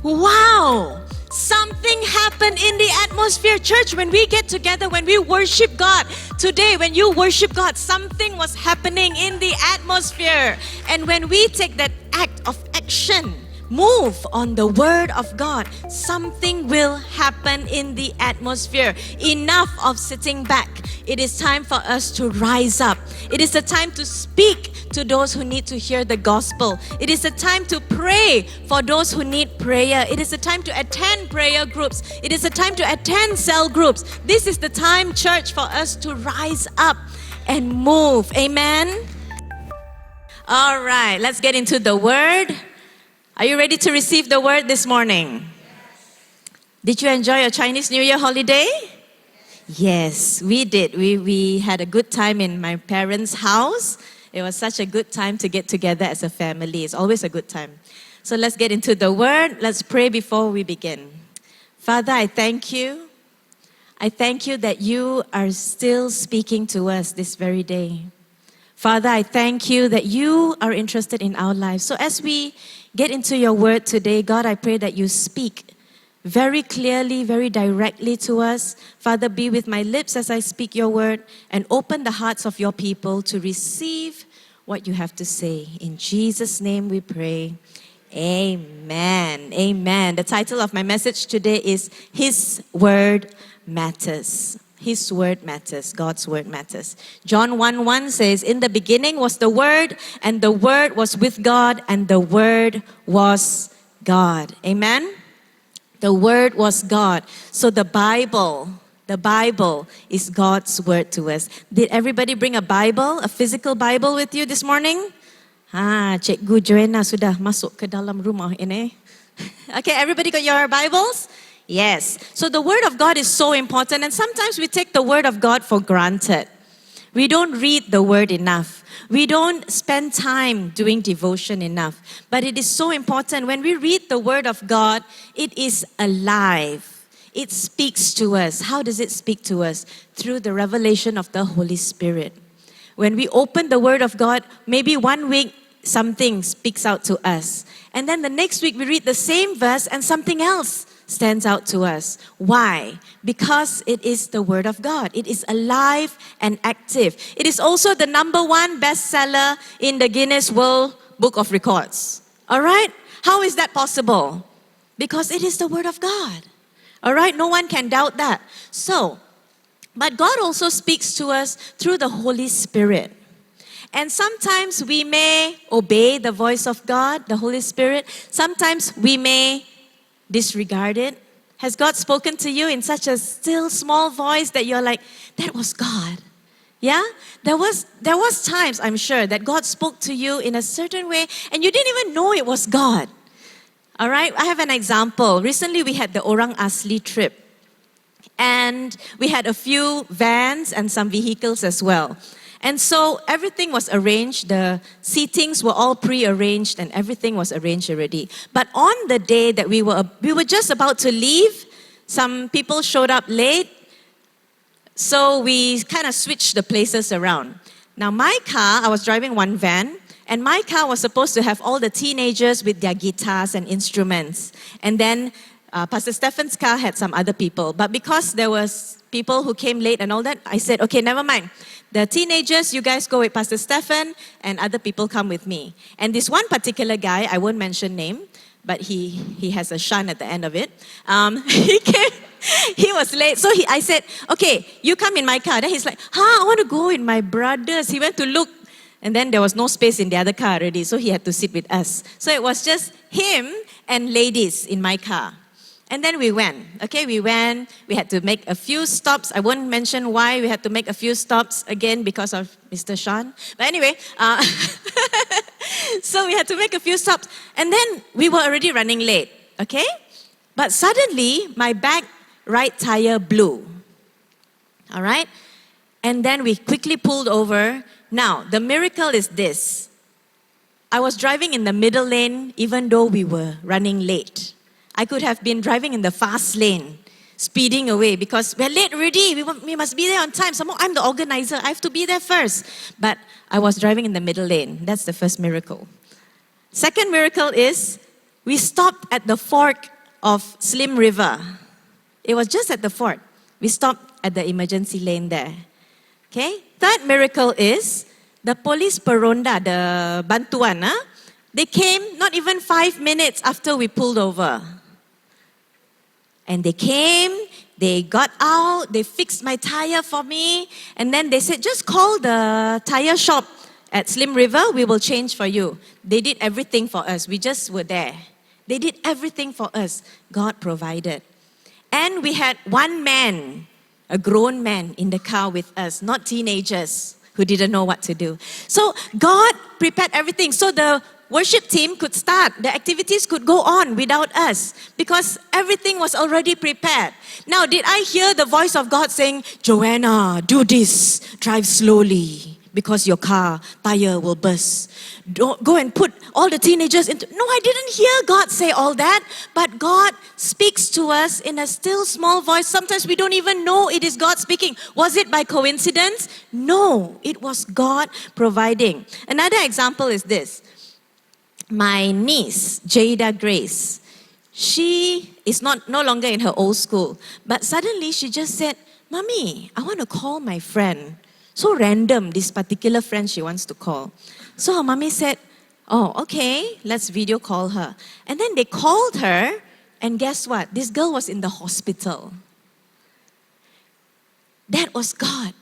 Wow! Something happened in the atmosphere. Church, when we get together, when we worship God, today when you worship God, something was happening in the atmosphere. And when we take that act of action, move on the word of God, something will happen in the atmosphere. Enough of sitting back. It is time for us to rise up. It is a time to speak to those who need to hear the gospel. It is a time to pray for those who need prayer. It is a time to attend prayer groups. It is a time to attend cell groups. This is the time, church, for us to rise up and move. Amen? All right, let's get into the word. Are you ready to receive the word this morning? Did you enjoy your Chinese New Year holiday? Yes, we did. We had a good time in my parents' house. It was such a good time to get together as a family. It's always a good time. So let's get into the word. Let's pray before we begin. Father, I thank you. I thank you that you are still speaking to us this very day. Father, I thank you that you are interested in our lives. So as we get into your word today, God, I pray that you speak very clearly, very directly to us. Father, be with my lips as I speak your word and open the hearts of your people to receive what you have to say. In Jesus' name we pray. Amen. Amen. The title of my message today is His Word Matters. His word matters. God's word matters. John 1:1 says, in the beginning was the Word, and the Word was with God, and the Word was God. Amen? The Word was God. So the Bible is God's word to us. Did everybody bring a Bible, a physical Bible with you this morning? Cikgu Joanna sudah masuk ke dalam rumah ini. Okay, everybody got your Bibles? Yes. So the Word of God is so important, and sometimes we take the Word of God for granted. We don't read the Word enough. We don't spend time doing devotion enough. But it is so important. When we read the Word of God, it is alive. It speaks to us. How does it speak to us? Through the revelation of the Holy Spirit. When we open the Word of God, maybe one week something speaks out to us. And then the next week we read the same verse and something else stands out to us. Why? Because it is the Word of God. It is alive and active. It is also the #1 bestseller in the Guinness World Book of Records. All right? How is that possible? Because it is the Word of God. All right? No one can doubt that. So, but God also speaks to us through the Holy Spirit. And sometimes we may obey the voice of God, the Holy Spirit. Sometimes we may disregard it. Has God spoken to you in such a still small voice that you're like, that was God? Yeah? There was times, I'm sure, that God spoke to you in a certain way and you didn't even know it was God. All right? I have an example. Recently we had the Orang Asli trip. And we had a few vans and some vehicles as well. And so everything was arranged, the seatings were all pre-arranged and everything was arranged already. But on the day that we were just about to leave, some people showed up late, so we kind of switched the places around. Now my car, I was driving one van, and my car was supposed to have all the teenagers with their guitars and instruments. And then Pastor Stephen's car had some other people. But because there was people who came late and all that, I said, okay, never mind. The teenagers, you guys go with Pastor Stephen, and other people come with me. And this one particular guy, I won't mention name, but he has a shun at the end of it. He was late. So I said, okay, you come in my car. Then he's like, I want to go with my brothers. He went to look, and then there was no space in the other car already, so he had to sit with us. So it was just him and ladies in my car. And then we went. Okay, we went. We had to make a few stops. I won't mention why we had to make a few stops again because of Mr. Sean. But anyway, so we had to make a few stops. And then we were already running late. Okay? But suddenly, my back right tire blew. All right? And then we quickly pulled over. Now, the miracle is this. I was driving in the middle lane even though we were running late. I could have been driving in the fast lane, speeding away because we're late already. We must be there on time. Somehow I'm the organizer. I have to be there first. But I was driving in the middle lane. That's the first miracle. Second miracle is We stopped at the fork of Slim River. It was just at the fork. We stopped at the emergency lane there. Okay? Third miracle is the police peronda, the bantuan. They came not even 5 minutes after we pulled over. And they came, they got out, they fixed my tire for me, and then they said, just call the tire shop at Slim River, we will change for you. They did everything for us. We just were there. They did everything for us. God provided. And we had one man, a grown man in the car with us, not teenagers who didn't know what to do. So God prepared everything. So the worship team could start. The activities could go on without us because everything was already prepared. Now, did I hear the voice of God saying, Joanna, do this, drive slowly because your car tire will burst. Don't go and put all the teenagers into... No, I didn't hear God say all that, but God speaks to us in a still small voice. Sometimes we don't even know it is God speaking. Was it by coincidence? No, it was God providing. Another example is this. My niece, Jada Grace, she is no longer in her old school, but suddenly she just said, Mommy, I want to call my friend. So random, this particular friend she wants to call. So her mommy said, oh, okay, let's video call her. And then they called her, and guess what? This girl was in the hospital. That was God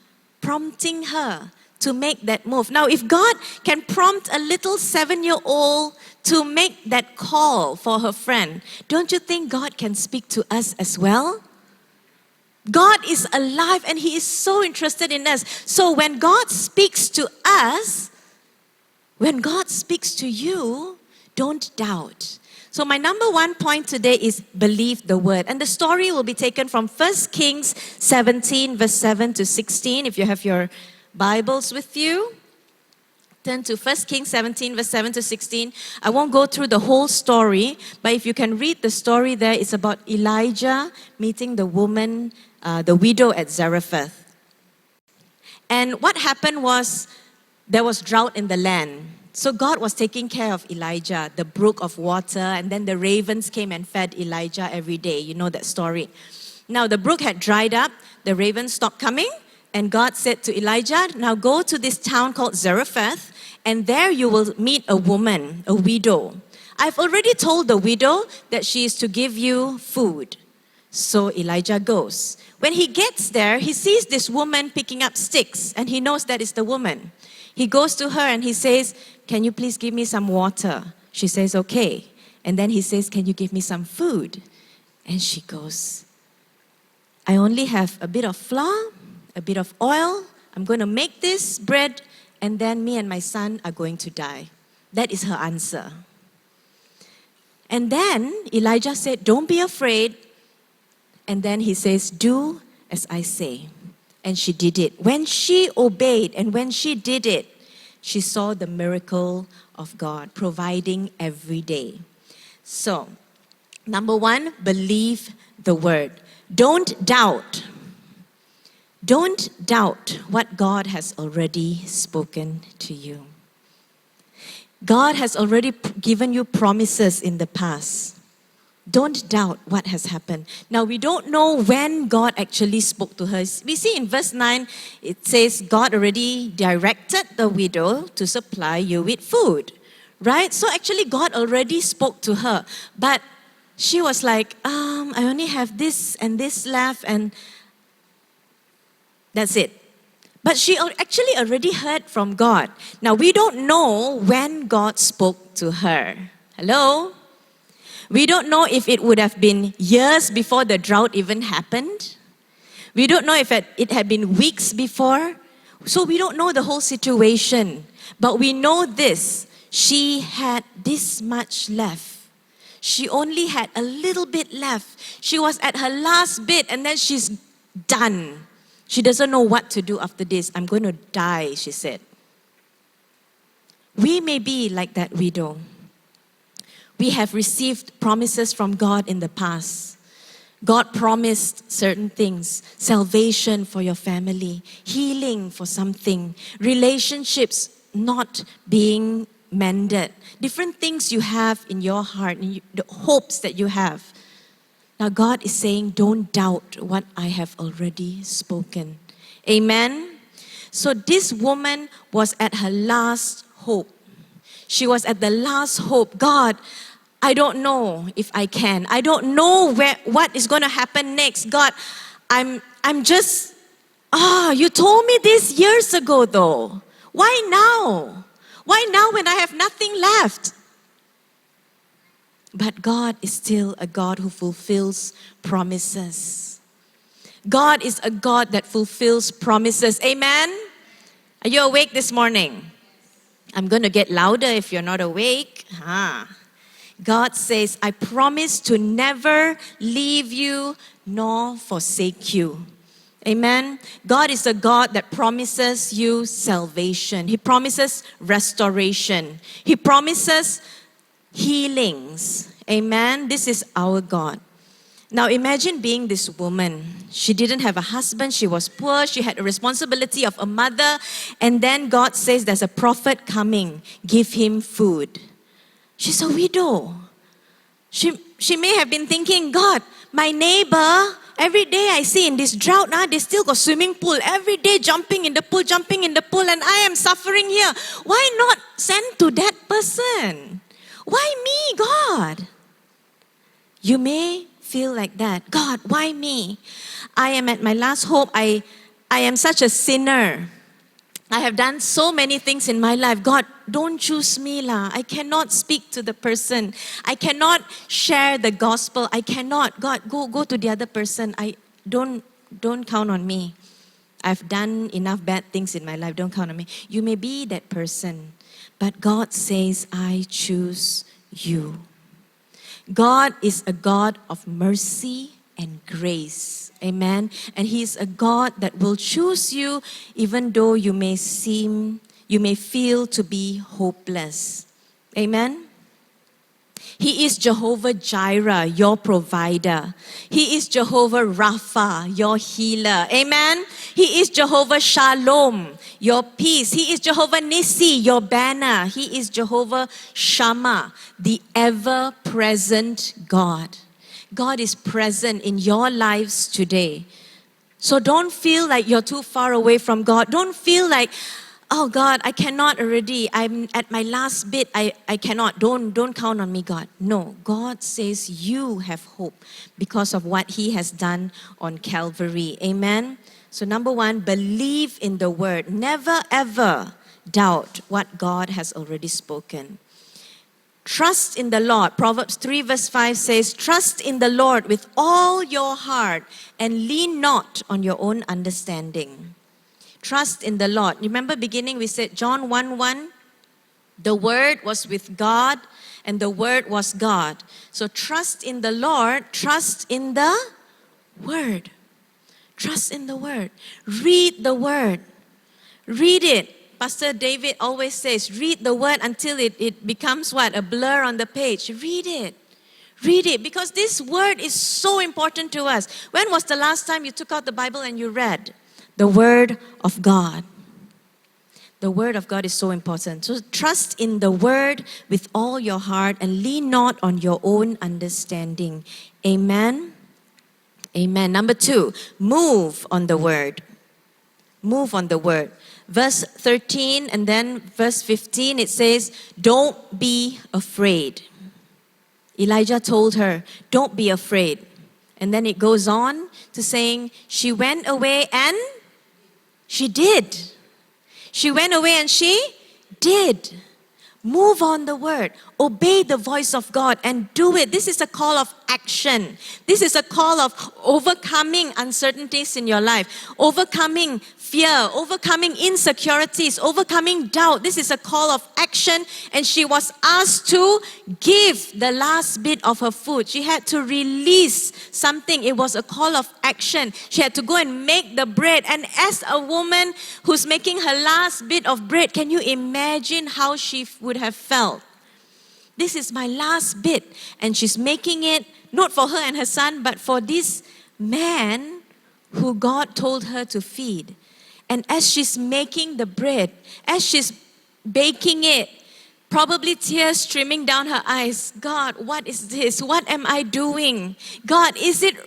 prompting her to make that move. Now, if God can prompt a little 7-year-old to make that call for her friend, don't you think God can speak to us as well? God is alive and He is so interested in us. So when God speaks to us, when God speaks to you, don't doubt. So my number one point today is believe the word. And the story will be taken from 1 Kings 17 verse 7 to 16. If you have your Bibles with you, turn to 1 Kings 17 verse 7 to 16. I won't go through the whole story, but if you can read the story there, it's about Elijah meeting the woman, the widow at Zarephath. And what happened was there was drought in the land. So God was taking care of Elijah, the brook of water, and then the ravens came and fed Elijah every day. You know that story. Now the brook had dried up, the ravens stopped coming, and God said to Elijah, now go to this town called Zarephath, and there you will meet a woman, a widow. I've already told the widow that she is to give you food. So Elijah goes. When he gets there, he sees this woman picking up sticks, and he knows that is the woman. He goes to her and he says, can you please give me some water? She says, okay. And then he says, can you give me some food? And she goes, I only have a bit of flour, a bit of oil. I'm going to make this bread, and then me and my son are going to die. That is her answer. And then Elijah said, don't be afraid. And then he says, do as I say. And she did it. When she obeyed and when she did it, she saw the miracle of God providing every day. So, number one, believe the word. Don't doubt. Don't doubt what God has already spoken to you. God has already given you promises in the past. Don't doubt what has happened. Now, we don't know when God actually spoke to her. We see in verse 9, it says, God already directed the widow to supply you with food. Right? So actually, God already spoke to her. But she was like, I only have this and this left, and that's it. But she actually already heard from God. Now, we don't know when God spoke to her. Hello? We don't know if it would have been years before the drought even happened. We don't know if it had been weeks before. So we don't know the whole situation. But we know this. She had this much left. She only had a little bit left. She was at her last bit and then she's done. She doesn't know what to do after this. I'm going to die, she said. We may be like that widow. We have received promises from God in the past. God promised certain things, salvation for your family, healing for something, relationships not being mended. Different things you have in your heart, and the hopes that you have. Now God is saying, don't doubt what I have already spoken. Amen? So this woman was at her last hope. She was at the last hope. God, I don't know if I can. I don't know what is going to happen next. God, I'm just, you told me this years ago though. Why now? Why now when I have nothing left? But God is still a God who fulfills promises. God is a God that fulfills promises. Amen? Are you awake this morning? I'm going to get louder if you're not awake. God says, I promise to never leave you nor forsake you. Amen. God is a God that promises you salvation. He promises restoration. He promises healings. Amen. This is our God. Now imagine being this woman. She didn't have a husband. She was poor. She had a responsibility of a mother. And then God says there's a prophet coming. Give him food. She's a widow. She may have been thinking, God, my neighbor, every day I see in this drought now, they still got swimming pool. Every day jumping in the pool, and I am suffering here. Why not send to that person? Why me, God? You may feel like that. God, why me? I am at my last hope. I am such a sinner. I have done so many things in my life. God, don't choose me lah. I cannot speak to the person. I cannot share the gospel. I cannot. God, go to the other person. Don't count on me. I've done enough bad things in my life. Don't count on me. You may be that person, but God says, I choose you. God is a God of mercy and grace. Amen. And He's a God that will choose you even though you may feel to be hopeless. Amen. He is Jehovah Jireh, your provider. He is Jehovah Rapha, your healer. Amen. He is Jehovah Shalom, your peace. He is Jehovah Nissi, your banner. He is Jehovah Shammah, the ever-present God. God is present in your lives today. So don't feel like you're too far away from God. Don't feel like, oh God, I cannot already. I'm at my last bit. I cannot. Don't count on me, God. No, God says you have hope because of what He has done on Calvary. Amen. So number one, believe in the word. Never ever doubt what God has already spoken. Trust in the Lord. Proverbs 3 verse 5 says, trust in the Lord with all your heart and lean not on your own understanding. Trust in the Lord. Remember beginning we said John 1:1, the Word was with God and the Word was God. So trust in the Lord, trust in the Word. Trust in the Word. Read the Word. Read it. Pastor David always says, read the Word until it becomes what? A blur on the page. Read it. Read it because this Word is so important to us. When was the last time you took out the Bible and you read? The Word of God. The Word of God is so important. So trust in the Word with all your heart and lean not on your own understanding. Amen. Amen. Number 2, move on the Word. Move on the Word. Verse 13 and then verse 15, it says, don't be afraid. Elijah told her, don't be afraid. And then it goes on to saying, she went away and she did. She went away and she did. Move on the word. Obey the voice of God and do it. This is a call of action. This is a call of overcoming uncertainties in your life, overcoming fear, overcoming insecurities, overcoming doubt. This is a call of action, and she was asked to give the last bit of her food. She had to release something. It was a call of action. She had to go and make the bread. And as a woman who's making her last bit of bread, can you imagine how she would have felt? This is my last bit. And she's making it not for her and her son, but for this man who God told her to feed. And as she's making the bread, as she's baking it, Probably tears streaming down her eyes. God, what is this? What am I doing? God, is it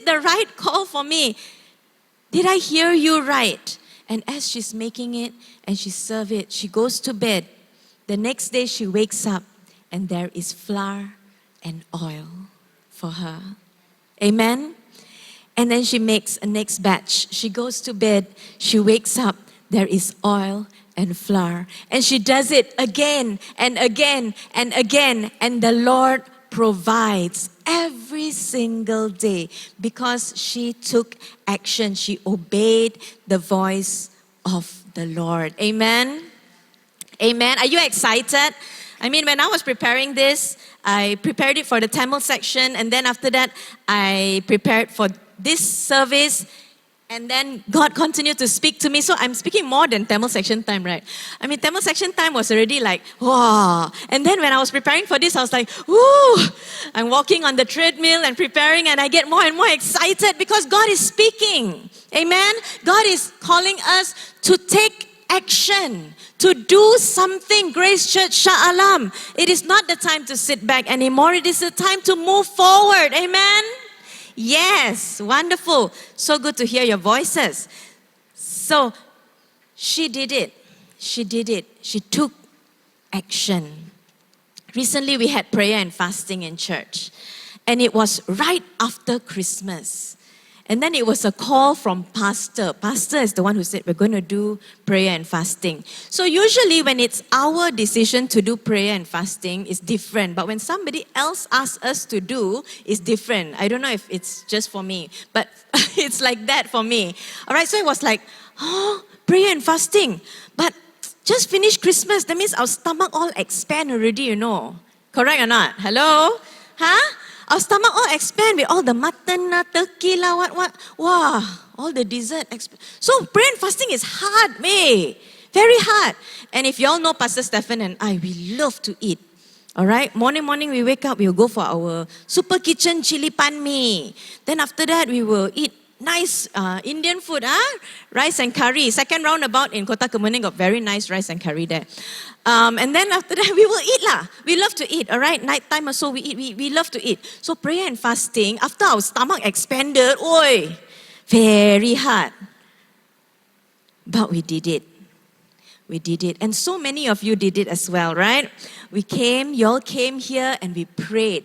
the right call for me? Did I hear you right? And as she's making it and she serves it, she goes to bed. The next day she wakes up and there is flour and oil for her. Amen? And then she makes a next batch. She goes to bed, she wakes up, there is oil and flour. And she does it again and again and again. And the Lord provides every single day because she took action. She obeyed the voice of the Lord. Amen? Amen. Are you excited? I mean, when I was preparing this, I prepared it for the Tamil section. And then after that, I prepared for this service. And then God continued to speak to me. So I'm speaking more than Tamil section time, right? I mean, Tamil section time was already like, wow. And then when I was preparing for this, I was like, woo. I'm walking on the treadmill and preparing, and I get more and more excited because God is speaking. Amen? God is calling us to take action, to do something. Grace Church Shah Alam. It is not the time to sit back anymore. It is the time to move forward. Amen? Yes, wonderful. So good to hear your voices. So she did it. She did it. She took action. Recently we had prayer and fasting in church. And it was right after Christmas. And then it was a call from pastor. Pastor is the one who said, we're going to do prayer and fasting. So usually when it's our decision to do prayer and fasting, it's different. But when somebody else asks us to do, it's different. I don't know if it's just for me, but it's like that for me. All right, so it was like, oh, prayer and fasting. But just finished Christmas. That means our stomach all expand already, you know. Correct or not? Hello? Huh? Our stomach all expand with all the mutton, turkey, what. Wow, all the dessert. So prayer and fasting is hard, May. Very hard. And if you all know Pastor Stephen and I, we love to eat. All right? Morning we wake up, we'll go for our super kitchen chili pan mee. Then after that, we will eat nice Indian food, rice and curry. Second roundabout in Kota Kemuning got very nice rice and curry there. And then after that, we will eat lah. We love to eat, all right? Nighttime also, we eat. We love to eat. So prayer and fasting, after our stomach expanded, very hard. But we did it. We did it. And so many of you did it as well, right? You all came here and we prayed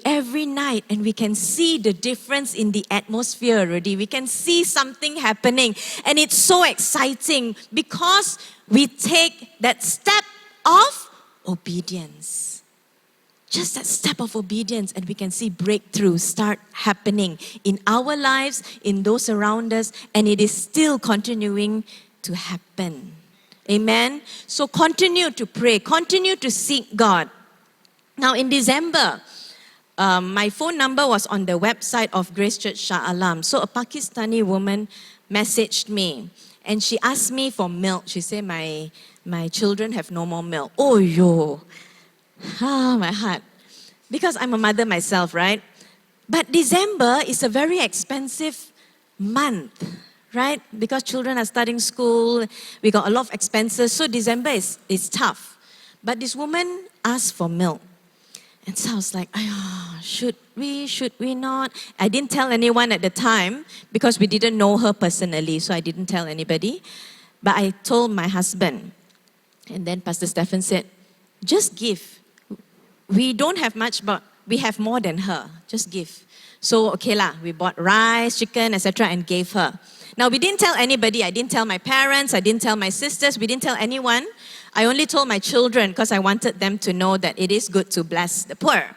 every night, and we can see the difference in the atmosphere already. We can see something happening, and it's so exciting because we take that step of obedience. Just that step of obedience, and we can see breakthroughs start happening in our lives, in those around us, and it is still continuing to happen. Amen? So continue to pray, continue to seek God. Now in December, my phone number was on the website of Grace Church Shah Alam. So a Pakistani woman messaged me and she asked me for milk. She said, my children have no more milk. Oh, my heart. Because I'm a mother myself, right? But December is a very expensive month, right? Because children are starting school, we got a lot of expenses. So December is tough. But this woman asked for milk. And so I was like, should we not? I didn't tell anyone at the time because we didn't know her personally, so I didn't tell anybody. But I told my husband. And then Pastor Stephen said, just give. We don't have much, but we have more than her. Just give. So, okay lah, we bought rice, chicken, etc. and gave her. Now, we didn't tell anybody. I didn't tell my parents. I didn't tell my sisters. We didn't tell anyone. I only told my children because I wanted them to know that it is good to bless the poor.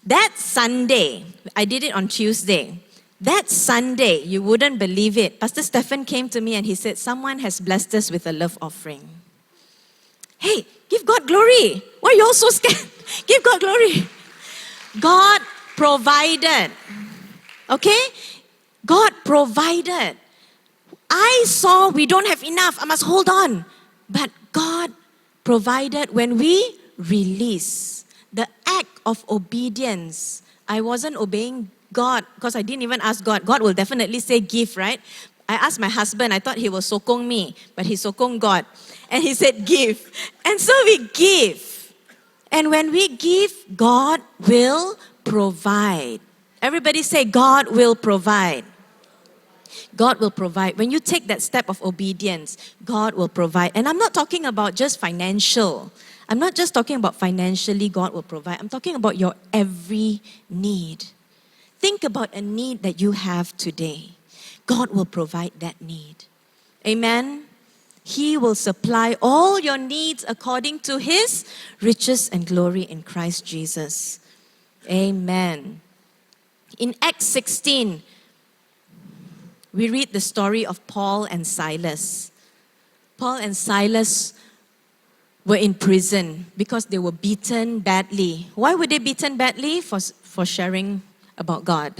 That Sunday, I did it on Tuesday. That Sunday, you wouldn't believe it. Pastor Stephen came to me and he said, someone has blessed us with a love offering. Hey, give God glory. Why are you all so scared? Give God glory. God provided. Okay? God provided. I saw we don't have enough. I must hold on. But God provided when we release the act of obedience. I wasn't obeying God because I didn't even ask God. God will definitely say give, right? I asked my husband, I thought he will sokong me, but he sokong God. And he said, give. And so we give. And when we give, God will provide. Everybody say, God will provide. God will provide. When you take that step of obedience, God will provide. And I'm not talking about just financial. I'm not just talking about financially God will provide. I'm talking about your every need. Think about a need that you have today. God will provide that need. Amen? He will supply all your needs according to His riches and glory in Christ Jesus. Amen. In Acts 16, we read the story of Paul and Silas. Paul and Silas were in prison because they were beaten badly. Why were they beaten badly? For sharing about God,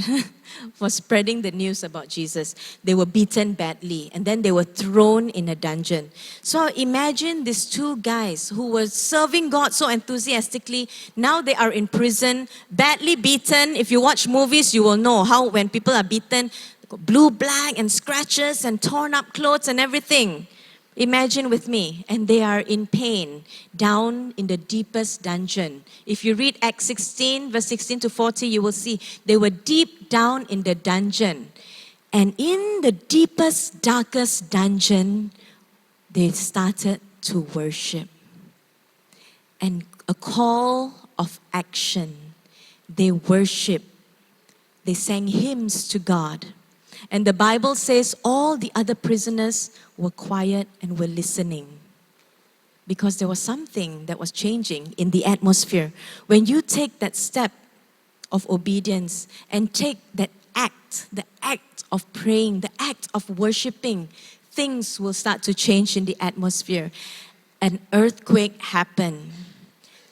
for spreading the news about Jesus. They were beaten badly and then they were thrown in a dungeon. So imagine these two guys who were serving God so enthusiastically. Now they are in prison, badly beaten. If you watch movies, you will know how when people are beaten, blue, black, and scratches and torn up clothes and everything. Imagine with me, and they are in pain, down in the deepest dungeon. If you read Acts 16, verse 16 to 40, you will see they were deep down in the dungeon. And in the deepest, darkest dungeon, they started to worship. And a call of action. They worship. They sang hymns to God. And the Bible says all the other prisoners were quiet and were listening. Because there was something that was changing in the atmosphere. When you take that step of obedience and take that act, the act of praying, the act of worshiping, things will start to change in the atmosphere. An earthquake happened.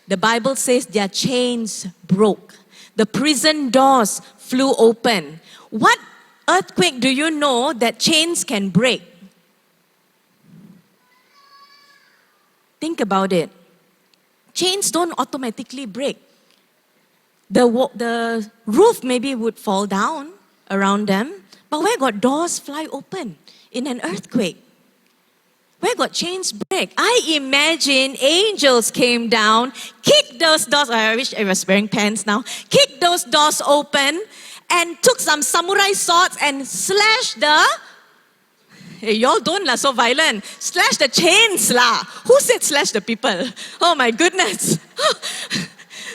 The Bible says their chains broke. The prison doors flew open. What earthquake do you know that chains can break? Think about it. Chains don't automatically break. The roof maybe would fall down around them, but where got doors fly open in an earthquake? Where got chains break? I imagine angels came down, kicked those doors, I wish I was wearing pants now, kicked those doors open and took some samurai swords and slashed the, hey, y'all don't lah, so violent. Slash the chains lah. Who said slash the people? Oh my goodness.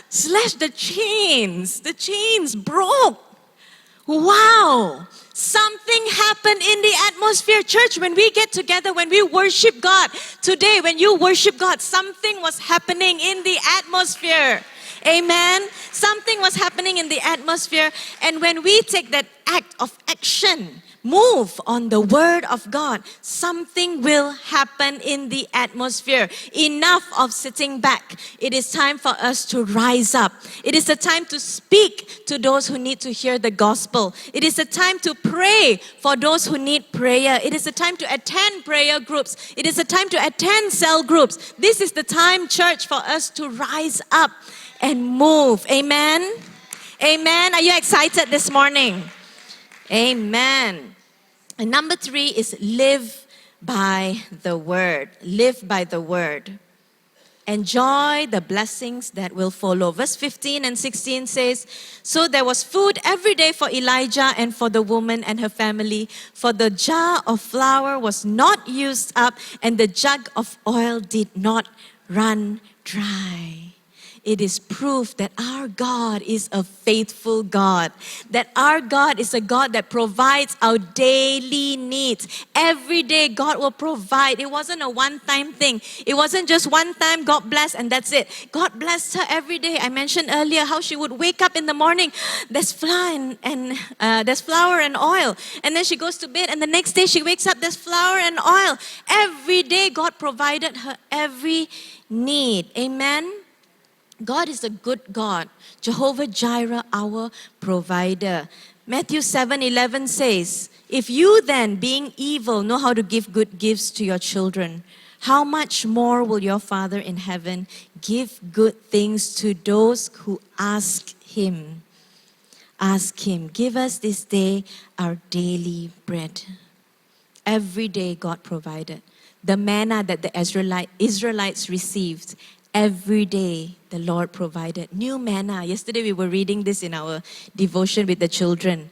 Slash the chains. The chains broke. Wow. Something happened in the atmosphere, church, when we get together, when we worship God. Today, when you worship God, something was happening in the atmosphere. Amen. Something was happening in the atmosphere. And when we take that act of action, move on the word of God, something will happen in the atmosphere. Enough of sitting back. It is time for us to rise up. It is a time to speak to those who need to hear the gospel. It is a time to pray for those who need prayer. It is a time to attend prayer groups. It is a time to attend cell groups. This is the time, church, for us to rise up and move. Amen. Amen. Are you excited this morning? Amen. And number 3 is live by the word. Live by the word. Enjoy the blessings that will follow. Verse 15 and 16 says, so there was food every day for Elijah and for the woman and her family, for the jar of flour was not used up and the jug of oil did not run dry. It is proof that our God is a faithful God. That our God is a God that provides our daily needs. Every day God will provide. It wasn't a one-time thing. It wasn't just one time God blessed and that's it. God blessed her every day. I mentioned earlier how she would wake up in the morning. There's flour there's flour and oil. And then she goes to bed and the next day she wakes up, there's flour and oil. Every day God provided her every need. Amen. God is a good God. Jehovah Jireh, our provider. Matthew 7:11 says, if you then, being evil, know how to give good gifts to your children, how much more will your Father in heaven give good things to those who ask Him? Ask Him, give us this day our daily bread. Every day God provided. The manna that the Israelites received, every day the Lord provided. New manna. Yesterday we were reading this in our devotion with the children.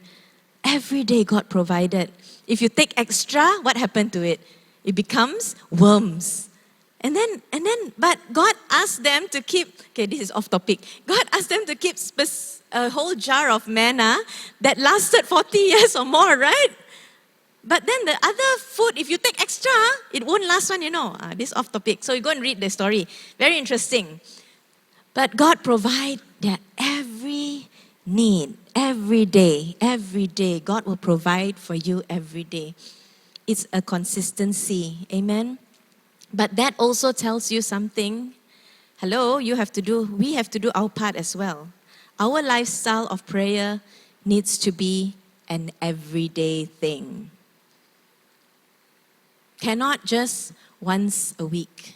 Every day God provided. If you take extra, what happened to it? It becomes worms. And then, but God asked them to keep, okay, this is off topic. God asked them to keep a whole jar of manna that lasted 40 years or more, right? But then the other food, if you take extra, it won't last one, this is off topic. So you go and read the story. Very interesting. But God provides their every need, every day. God will provide for you every day. It's a consistency. Amen. But that also tells you something. Hello, we have to do our part as well. Our lifestyle of prayer needs to be an everyday thing. Cannot just once a week.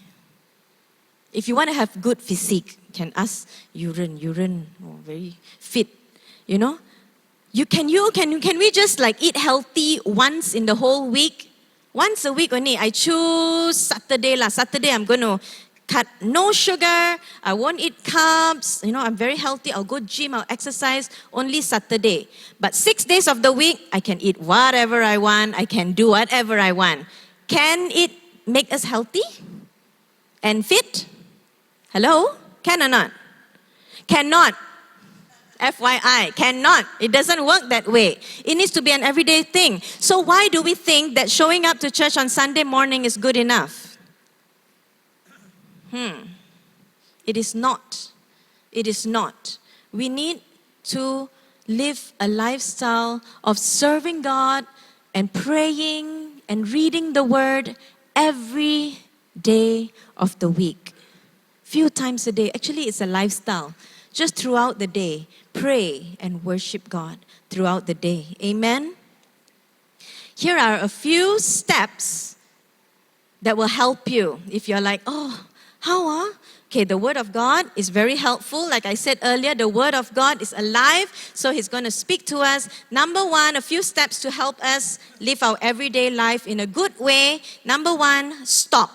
If you want to have good physique, can ask urine, very fit, Can we just eat healthy once in the whole week? Once a week only. I choose Saturday. Saturday I'm going to cut no sugar. I won't eat carbs. I'm very healthy. I'll go gym. I'll exercise only Saturday. But 6 days of the week, I can eat whatever I want. I can do whatever I want. Can it make us healthy and fit? Hello? Can or not? Cannot. FYI, cannot. It doesn't work that way. It needs to be an everyday thing. So why do we think that showing up to church on Sunday morning is good enough? It is not. It is not. We need to live a lifestyle of serving God and praying and reading the Word every day of the week. Few times a day. Actually, it's a lifestyle. Just throughout the day, pray and worship God throughout the day. Amen? Here are a few steps that will help you. If you're like, how? Okay, the Word of God is very helpful. Like I said earlier, the Word of God is alive, so He's going to speak to us. Number one, a few steps to help us live our everyday life in a good way. Number one, stop.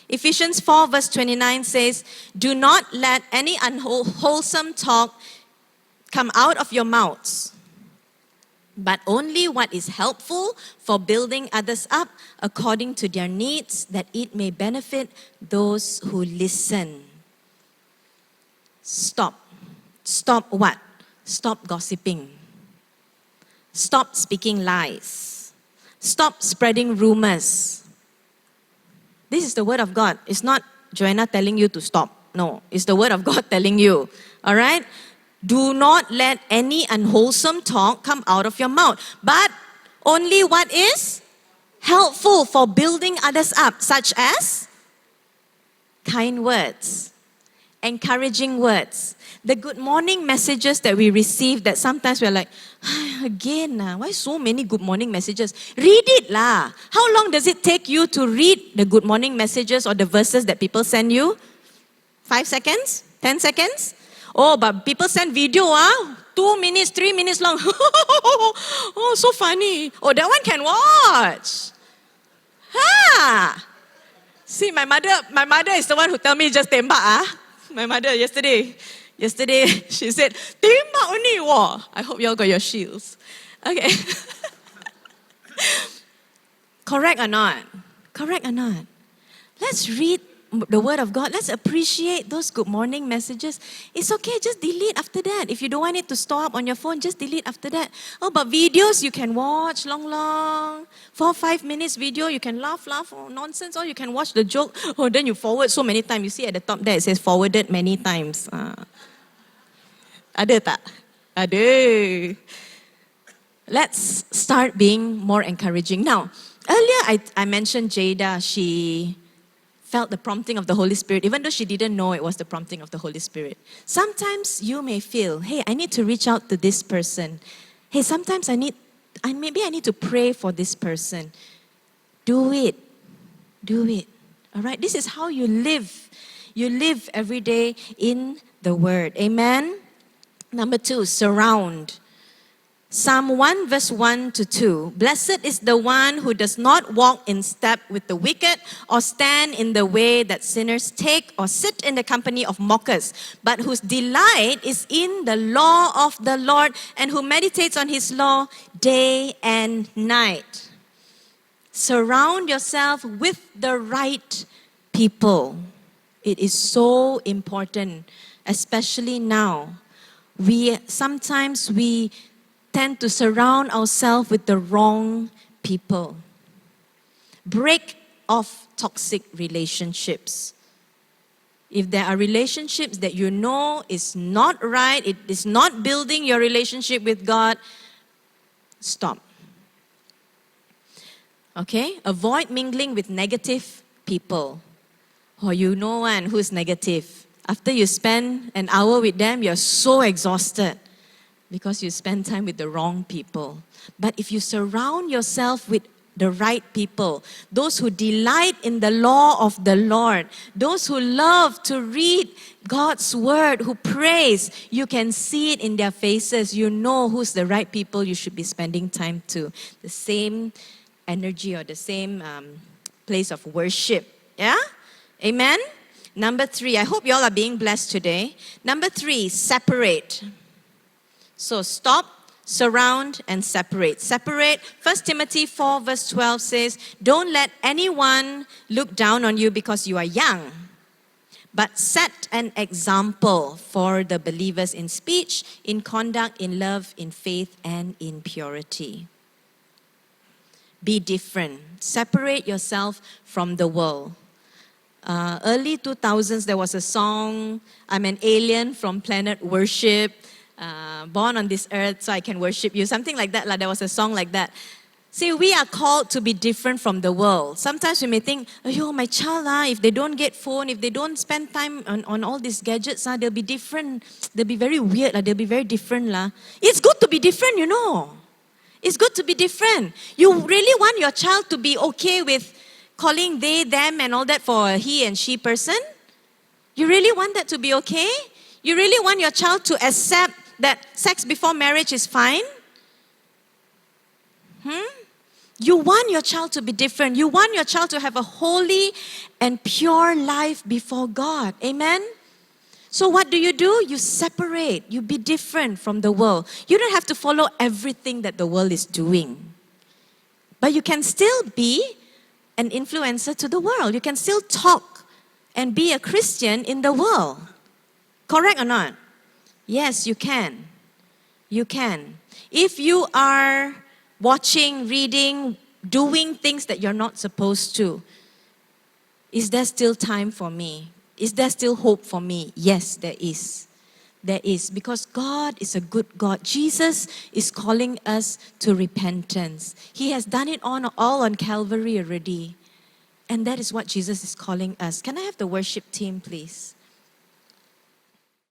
Ephesians 4 verse 29 says, do not let any unwholesome talk come out of your mouths, but only what is helpful for building others up according to their needs, that it may benefit those who listen. Stop. Stop what? Stop gossiping. Stop speaking lies. Stop spreading rumors. This is the Word of God. It's not Joanna telling you to stop. No, it's the Word of God telling you. All right? Do not let any unwholesome talk come out of your mouth, but only what is helpful for building others up, such as kind words, encouraging words. The good morning messages that we receive, that sometimes we're like, again, why so many good morning messages? Read it lah. How long does it take you to read the good morning messages or the verses that people send you? 5 seconds? 10 seconds? Oh, but people send video, 2 minutes, 3 minutes long. Oh, so funny. Oh, that one can watch. See, my mother is the one who tell me just tembak. My mother yesterday, she said, tembak only. Wow. I hope you all got your shields. Okay. Correct or not? Correct or not? Let's read the Word of God. Let's appreciate those good morning messages. It's okay, just delete after that. If you don't want it to store up on your phone, just delete after that. Oh, but videos you can watch long, 4-5 minutes video, you can laugh, nonsense, or you can watch the joke. Oh, then you forward so many times. You see at the top there, it says forwarded many times. Ada tak? Ada. Let's start being more encouraging. Now, earlier I mentioned Jada. She felt the prompting of the Holy Spirit, even though she didn't know it was the prompting of the Holy Spirit. Sometimes you may feel, hey, I need to reach out to this person. Hey, sometimes maybe I need to pray for this person. Do it. Do it. All right? This is how you live. You live every day in the Word. Amen? Number 2, surround. Psalm 1 verse 1 to 2. Blessed is the one who does not walk in step with the wicked, or stand in the way that sinners take, or sit in the company of mockers, but whose delight is in the law of the Lord, and who meditates on his law day and night. Surround yourself with the right people. It is so important, especially now. Sometimes we tend to surround ourselves with the wrong people. Break off toxic relationships. If there are relationships that you know is not right, it is not building your relationship with God, stop. Okay? Avoid mingling with negative people. Or you know one who's negative. After you spend an hour with them, you're so exhausted because you spend time with the wrong people. But if you surround yourself with the right people, those who delight in the law of the Lord, those who love to read God's word, who praise, you can see it in their faces. You know who's the right people you should be spending time to. The same energy or the same place of worship. Yeah? Amen? Number 3, I hope you all are being blessed today. Number 3, separate. So stop, surround, and separate. Separate. 1 Timothy 4 verse 12 says, don't let anyone look down on you because you are young, but set an example for the believers in speech, in conduct, in love, in faith, and in purity. Be different. Separate yourself from the world. Early 2000s, there was a song, I'm an alien from planet worship. Born on this earth so I can worship you. Something like that. There was a song like that. See, we are called to be different from the world. Sometimes we may think, oh, my child, if they don't get phone, if they don't spend time on all these gadgets, they'll be different. They'll be very weird. They'll be very different. It's good to be different, you know. It's good to be different. You really want your child to be okay with calling they, them, and all that for a he and she person? You really want that to be okay? You really want your child to accept that sex before marriage is fine? You want your child to be different. You want your child to have a holy and pure life before God. Amen? So what do? You separate. You be different from the world. You don't have to follow everything that the world is doing. But you can still be an influencer to the world. You can still talk and be a Christian in the world. Correct or not? Yes, you can. You can. If you are watching, reading, doing things that you're not supposed to, is there still time for me? Is there still hope for me? Yes, there is. There is. Because God is a good God. Jesus is calling us to repentance. He has done it all on Calvary already. And that is what Jesus is calling us. Can I have the worship team, please?